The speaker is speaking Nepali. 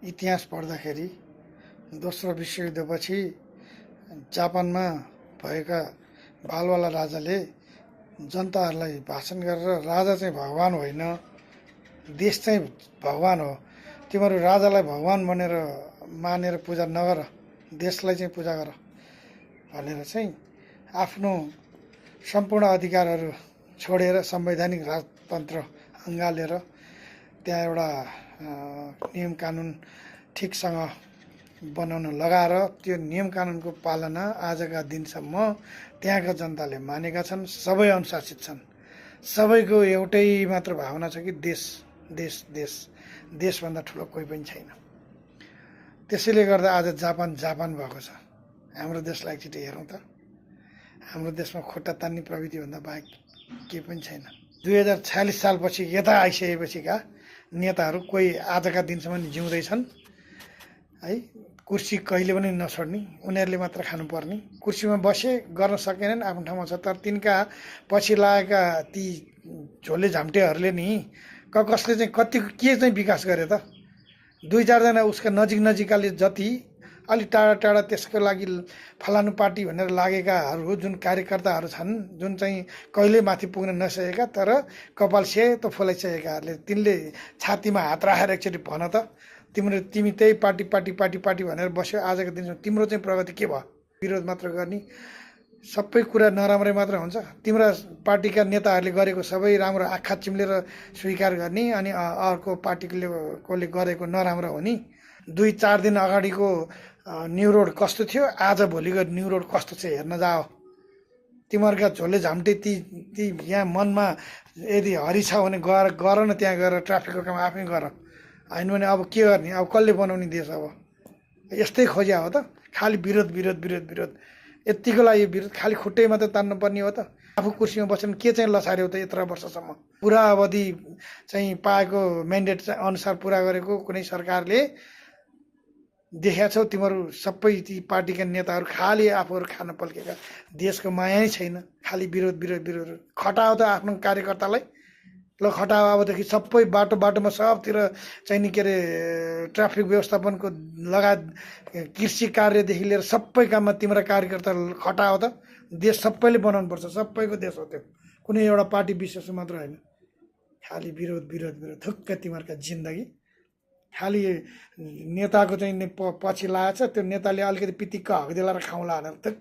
इतिहास पढ्दाखेरि दोस्रो विश्वयुद्धपछि जापानमा भएका बालवाला राजाले जनताहरूलाई भाषण गरेर राजा चाहिँ भगवान होइन, देश चाहिँ भगवान हो, तिमीहरू राजालाई भगवान भनेर मानेर पूजा नगर, देशलाई चाहिँ पूजा गर भनेर चाहिँ आफ्नो सम्पूर्ण अधिकारहरू छोडेर संवैधानिक राजतन्त्र अँगालेर त्यहाँ एउटा नियम कानुन ठिकसँग बनाउन लगाएर त्यो नियम कानुनको पालना आजका दिनसम्म त्यहाँका जनताले मानेका छन्। सबै अनुशासित छन्। सबैको एउटै मात्र भावना छ कि देश देश देश देशभन्दा ठुलो कोही पनि छैन। त्यसैले गर्दा आज जापान जापान भएको छ। हाम्रो देशलाई एकचोटि हेरौँ त, हाम्रो देशमा खुट्टा तान्ने प्रविधिभन्दा बाहेक केही पनि छैन। 2046 सालपछि यता आइसकेपछिका नेताहरू कोही आजका दिनसम्म जिउँदैछन् है। कुर्सी कहिले पनि नछोड्ने, उनीहरूले मात्र खानुपर्ने। कुर्सीमा बसे गर्न सकेनन्, आफ्नो ठाउँमा छ। तर तिनका पछि लागेका ती झोले झाम्टेहरूले नि कसले चाहिँ कति के चाहिँ विकास गरे त? 2-4 जना उसका नजिककाले जति अलि टाढा टाढा त्यसको लागि फलानु पार्टी भनेर लागेकाहरू जुन कार्यकर्ताहरू छन्, जुन चाहिँ कहिले माथि पुग्न नसकेका तर कपाल सेतो फुलाइसकेकाहरूले तिनले छातीमा हात राखेर एकचोटि भन त, तिमी त्यही पार्टी भनेर बस्यो। आजको दिनमा तिम्रो चाहिँ प्रगति के भयो? विरोध मात्र गर्ने, सबै कुरा नराम्रै मात्र हुन्छ। तिम्रो पार्टीका नेताहरूले गरेको सबै राम्रो आँखा चिम्लेर स्वीकार गर्ने, अनि अर्को पार्टीले गरेको नराम्रो हो नि। 2-4 दिन अगाडिको न्यु रोड कस्तो थियो, आज भोलिको न्यु रोड कस्तो छ हेर्न जाओ। तिमीहरूका झोले झाम्टे ती यहाँ मनमा यदि हरि छ भने गर न, त्यहाँ गएर ट्राफिकको काम आफै गर। होइन भने अब के गर्ने? अब कसले बनाउने देश? अब यस्तै खोज्या हो त, खालि विरोध विरोध विरोध विरोध। यतिको लागि विरोध, खालि खुट्टै मात्रै तान्नुपर्ने हो त? आफू कुर्सीमा बसेर के चाहिँ लसार्यो त यत्र वर्षसम्म? पुरा अवधि चाहिँ पाएको म्यान्डेट अनुसार पुरा गरेको कुनै सरकारले देखेका छौ? तिमीहरू सबै ती पार्टीका नेताहरू खालि आफूहरू खान पल्केका, देशको माया नै छैन, खालि विरोध विरोध विरोध। खटाओ त आफ्नो कार्यकर्तालाई, ल खटाओ। अबदेखि सबै बाटोमा सबतिर चाहिँ नि के अरे ट्राफिक व्यवस्थापनको लगायत कृषि कार्यदेखि लिएर सबै काममा तिम्रो कार्यकर्ता खटाओ त। देश सबैले बनाउनुपर्छ, सबैको देश हो त्यो, कुनै एउटा पार्टी विशेष मात्र होइन। खालि विरोध विरोध विरोध, थुक्क तिमीहरूका जिन्दगी। खालि नेताको चाहिँ पछि लागेको छ, त्यो नेताले अलिकति पितिक्क हगिदिएर खाउँला भनेर थुक्क